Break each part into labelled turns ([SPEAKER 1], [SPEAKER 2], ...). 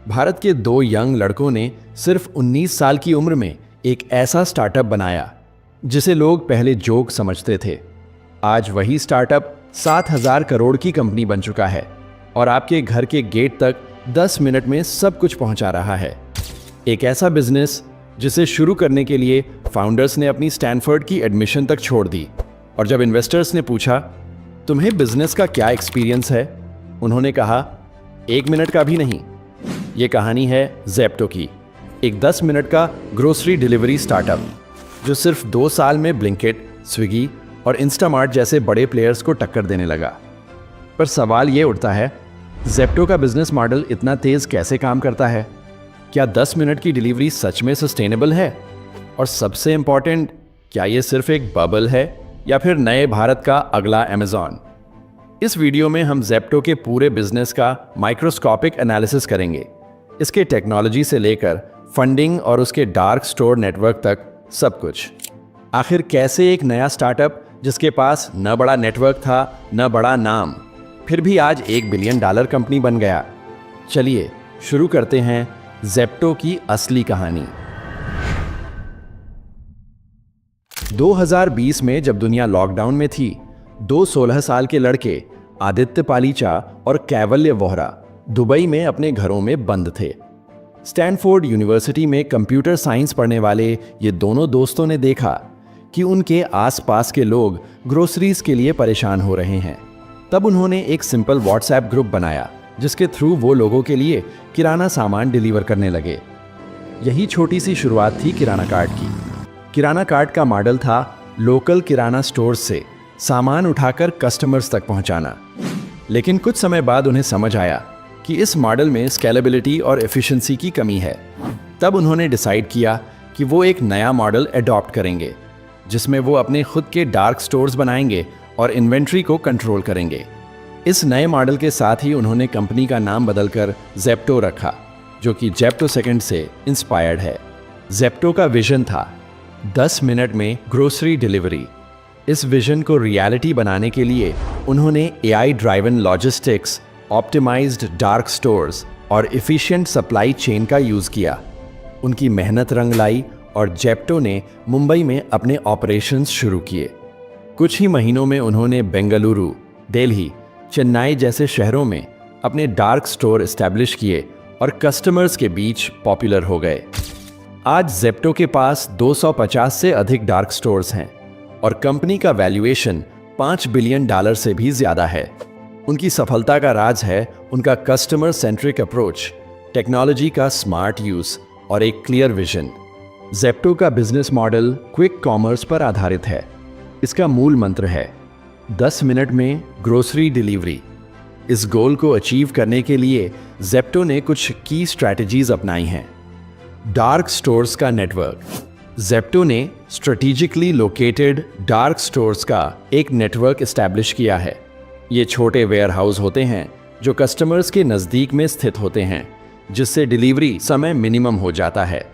[SPEAKER 1] भारत के दो यंग लड़कों ने सिर्फ 19 साल की उम्र में एक ऐसा स्टार्टअप बनाया जिसे लोग पहले जोक समझते थे। आज वही स्टार्टअप 7,000 करोड़ की कंपनी बन चुका है और आपके घर के गेट तक 10 मिनट में सब कुछ पहुंचा रहा है। एक ऐसा बिजनेस जिसे शुरू करने के लिए फाउंडर्स ने अपनी स्टैनफोर्ड की एडमिशन तक छोड़ दी, और जब इन्वेस्टर्स ने पूछा तुम्हें बिजनेस का क्या एक्सपीरियंस है, उन्होंने कहा 1 मिनट का भी नहीं। ये कहानी है ज़ेप्टो की, एक 10 मिनट का ग्रोसरी डिलीवरी स्टार्टअप जो सिर्फ 2 साल में ब्लिंकिट, स्विगी और इंस्टामार्ट जैसे बड़े प्लेयर्स को टक्कर देने लगा। पर सवाल ये उठता है, ज़ेप्टो का बिजनेस मॉडल इतना तेज कैसे काम करता है? क्या 10 मिनट की डिलीवरी सच में सस्टेनेबल है? और सबसे इंपॉर्टेंट, क्या ये सिर्फ एक बबल है या फिर नए भारत का अगला अमेज़न? इस वीडियो में हम ज़ेप्टो के पूरे बिजनेस का माइक्रोस्कोपिक एनालिसिस करेंगे, इसके टेक्नोलॉजी से लेकर फंडिंग और उसके डार्क स्टोर नेटवर्क तक सब कुछ। आखिर कैसे एक नया स्टार्टअप जिसके पास न बड़ा नेटवर्क था न बड़ा नाम, फिर भी आज $1 बिलियन कंपनी बन गया। चलिए शुरू करते हैं ज़ेप्टो की असली कहानी। 2020 में जब दुनिया लॉकडाउन में थी, 2 16 साल के लड़के आदित्य पालीचा और कैवल्य वोहरा दुबई में अपने घरों में बंद थे। स्टैनफोर्ड यूनिवर्सिटी में कंप्यूटर साइंस पढ़ने वाले ये दोनों दोस्तों ने देखा कि उनके आसपास के लोग ग्रोसरीज के लिए परेशान हो रहे हैं। तब उन्होंने एक सिंपल व्हाट्सएप ग्रुप बनाया जिसके थ्रू वो लोगों के लिए किराना सामान डिलीवर करने लगे। यही छोटी सी शुरुआत थी किराना कार्ट की। किराना कार्ट का मॉडल था लोकल किराना स्टोर्स से सामान उठाकर कस्टमर्स तक पहुंचाना। लेकिन कुछ समय बाद उन्हें समझ आया कि इस मॉडल में स्केलेबिलिटी और एफिशिएंसी की कमी है। तब उन्होंने डिसाइड किया कि वो एक नया मॉडल अडॉप्ट करेंगे जिसमें वो अपने खुद के डार्क स्टोर्स बनाएंगे और इन्वेंट्री को कंट्रोल करेंगे। इस नए मॉडल के साथ ही उन्होंने कंपनी का नाम बदलकर ज़ेप्टो रखा, जो कि जेप्टो सेकंड से इंस्पायर्ड है। ज़ेप्टो का विजन था 10 मिनट में ग्रोसरी डिलीवरी। इस विजन को रियलिटी बनाने के लिए उन्होंने AI driven logistics, optimised dark stores और एफिशिएंट सप्लाई चेन का यूज़ किया। उनकी मेहनत रंग लाई और ज़ेप्टो ने मुंबई में अपने ऑपरेशंस शुरू किए। कुछ ही महीनों में उन्होंने बेंगलुरु, दिल्ली, चेन्नई जैसे शहरों में अपने डार्क स्टोर एस्टैब्लिश किए और कस्टमर्स के बीच पॉपुलर हो गए। आज ज़ेप्टो के पास 250 से अधिक डार्क स्टोर्स हैं और कंपनी का वैल्यूएशन $5 बिलियन से भी ज़्यादा है। उनकी सफलता का राज है उनका कस्टमर सेंट्रिक अप्रोच, टेक्नोलॉजी का स्मार्ट यूज़ और एक क्लियर विजन। ज़ेप्टो का बिजनेस मॉडल क्विक कॉमर्स पर आधारित है। इसका मूल मंत्र है 10 मिनट में ग्रोसरी डिलीवरी। इस गोल को अचीव करने के लिए ज़ेप्टो ने कुछ की स्ट्रैटेजीज अपनाई हैं। डार्क स्टोर्स का नेटवर्क। ज़ेप्टो ने स्ट्रेटेजिकली लोकेटेड डार्क स्टोर्स का एक नेटवर्क एस्टैब्लिश किया है। ये छोटे वेयरहाउस होते हैं जो कस्टमर्स के नज़दीक में स्थित होते हैं, जिससे डिलीवरी समय मिनिमम हो जाता है।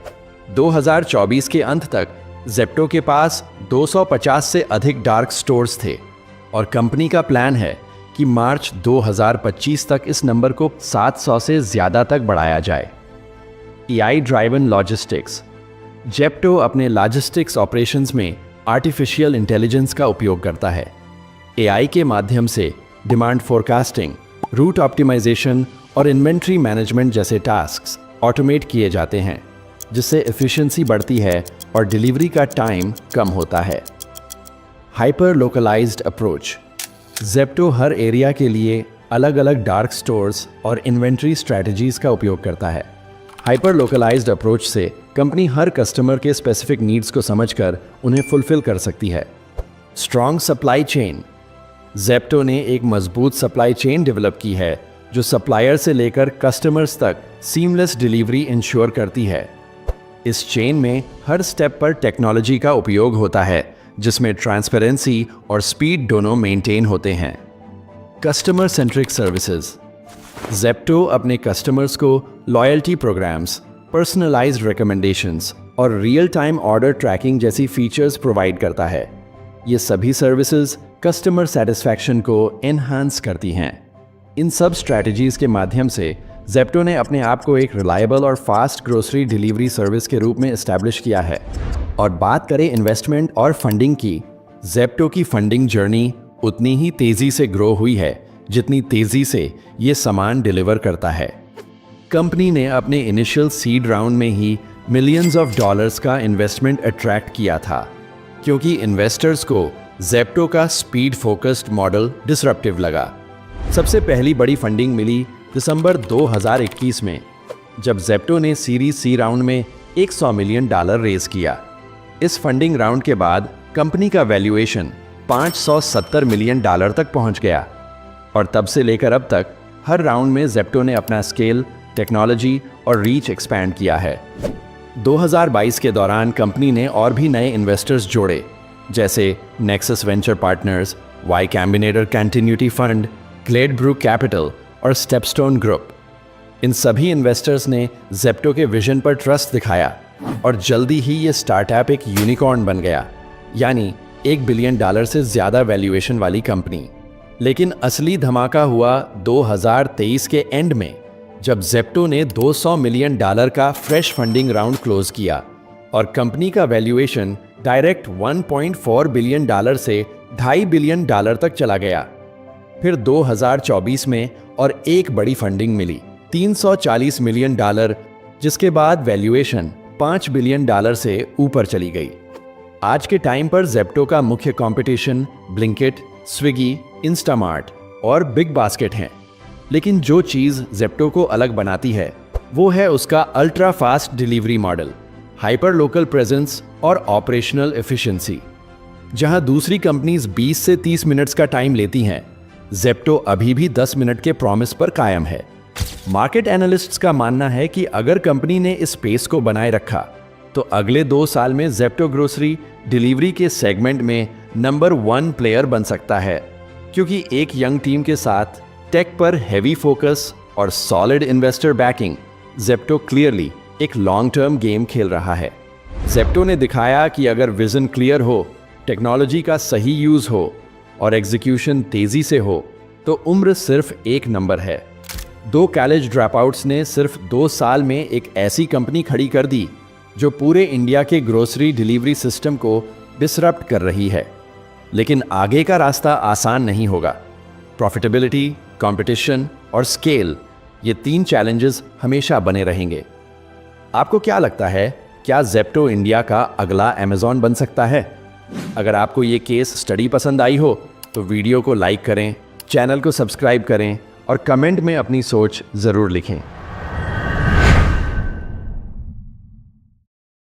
[SPEAKER 1] 2024 के अंत तक ज़ेप्टो के पास 250 से अधिक डार्क स्टोर्स थे और कंपनी का प्लान है कि मार्च 2025 तक इस नंबर को 700 से ज़्यादा तक बढ़ाया जाए। AI driven logistics. ज़ेप्टो अपने लॉजिस्टिक्स ऑपरेशंस में आर्टिफिशियल इंटेलिजेंस का उपयोग करता है। AI के माध्यम से डिमांड फोरकास्टिंग, रूट ऑप्टिमाइजेशन और इन्वेंट्री मैनेजमेंट जैसे टास्क्स ऑटोमेट किए जाते हैं, जिससे एफिशिएंसी बढ़ती है और डिलीवरी का टाइम कम होता है। Hyper localised approach. ज़ेप्टो हर एरिया के लिए अलग अलग डार्क स्टोर्स और इन्वेंट्री स्ट्रैटेजीज का उपयोग करता है। हाइपर लोकलाइज्ड अप्रोच से कंपनी हर कस्टमर के स्पेसिफिक नीड्स को समझकर उन्हें फुलफिल कर सकती है। Strong supply chain. ज़ेप्टो ने एक मजबूत सप्लाई चेन डेवलप की है जो सप्लायर से लेकर कस्टमर्स तक सीमलेस डिलीवरी इंश्योर करती है। इस चेन में हर स्टेप पर टेक्नोलॉजी का उपयोग होता है, जिसमें ट्रांसपेरेंसी और स्पीड दोनों मेंटेन होते हैं। Customer centric services. ज़ेप्टो अपने कस्टमर्स को लॉयल्टी प्रोग्राम्स, पर्सनलाइज्ड रिकमेंडेशंस और रियल टाइम ऑर्डर ट्रैकिंग जैसी फीचर्स प्रोवाइड करता है। ये सभी सर्विसेज कस्टमर सेटिस्फैक्शन को एनहांस करती हैं। इन सब स्ट्रैटेजीज के माध्यम से जेप्टो ने अपने आप को एक रिलायबल और फास्ट ग्रोसरी डिलीवरी सर्विस के रूप में एस्टैब्लिश किया है। और बात करें इन्वेस्टमेंट और फंडिंग की, जेप्टो की फंडिंग जर्नी उतनी ही तेजी से ग्रो हुई है जितनी तेजी से ये सामान डिलीवर करता है। कंपनी ने अपने इनिशियल सीड राउंड में ही मिलियंस ऑफ डॉलर्स का इन्वेस्टमेंट अट्रैक्ट किया था, क्योंकि इन्वेस्टर्स को जेप्टो का स्पीड फोकस्ड मॉडल डिसरप्टिव लगा। सबसे पहली बड़ी फंडिंग मिली दिसंबर 2021 में, जब जेप्टो ने सीरीज सी राउंड में $100 मिलियन रेज किया। इस फंडिंग राउंड के बाद कंपनी का वैल्यूएशन $570 मिलियन तक पहुंच गया, और तब से लेकर अब तक हर राउंड में जेप्टो ने अपना स्केल, टेक्नोलॉजी और रीच एक्सपैंड किया है। 2022 के दौरान कंपनी ने और भी नए इन्वेस्टर्स जोड़े, जैसे Nexus Venture Partners, Y Combinator Continuity Fund, Glade Brook Capital और स्टेपस्टोन ग्रुप। इन सभी इन्वेस्टर्स ने जेप्टो के विजन पर ट्रस्ट दिखाया और जल्दी ही ये स्टार्टअप एक यूनिकॉर्न बन गया, यानी $1 बिलियन से ज़्यादा वैल्यूएशन वाली कंपनी। लेकिन असली धमाका हुआ 2023 के एंड में, जब जेप्टो ने $200 मिलियन का फ्रेश फंडिंग राउंड क्लोज किया और कंपनी का वैल्यूएशन डायरेक्ट $1.4 बिलियन से $2.5 बिलियन तक चला गया। फिर 2024 में और एक बड़ी फंडिंग मिली, $340 मिलियन, जिसके बाद वैल्यूएशन $5 बिलियन से ऊपर चली गई। आज के टाइम पर जेप्टो का मुख्य कंपटीशन ब्लिंकिट, स्विगी, इंस्टामार्ट और बिग बास्केट हैं। लेकिन जो चीज़ जेप्टो को अलग बनाती है वो है उसका ultra fast delivery model, hyper local presence और ऑपरेशनल एफिशिएंसी। जहां दूसरी कंपनीज 20 से 30 मिनट्स का टाइम लेती हैं, जेप्टो अभी भी 10 मिनट के प्रॉमिस पर कायम है। मार्केट एनालिस्ट्स का मानना है कि अगर कंपनी ने इस पेस को बनाए रखा तो अगले 2 साल में जेप्टो ग्रोसरी डिलीवरी के सेगमेंट में नंबर 1 प्लेयर बन सकता है, क्योंकि एक यंग टीम के साथ टेक पर हैवी फोकस और solid investor banking, Zepto clearly एक लॉन्ग टर्म गेम खेल रहा है। जेप्टो ने दिखाया कि अगर विजन क्लियर हो, टेक्नोलॉजी का सही यूज हो और एग्जीक्यूशन तेजी से हो तो उम्र सिर्फ एक नंबर है। 2 कॉलेज ड्रॉपआउट्स ने सिर्फ 2 साल में एक ऐसी कंपनी खड़ी कर दी जो पूरे इंडिया के ग्रोसरी डिलीवरी सिस्टम को डिसरप्ट कर रही है। लेकिन आगे का रास्ता आसान नहीं होगा। प्रॉफिटेबिलिटी, कंपटीशन और स्केल, ये 3 चैलेंजेस हमेशा बने रहेंगे। आपको क्या लगता है, क्या जेप्टो इंडिया का अगला अमेज़न बन सकता है? अगर आपको ये केस स्टडी पसंद आई हो तो वीडियो को लाइक करें, चैनल को सब्सक्राइब करें और कमेंट में अपनी सोच ज़रूर लिखें।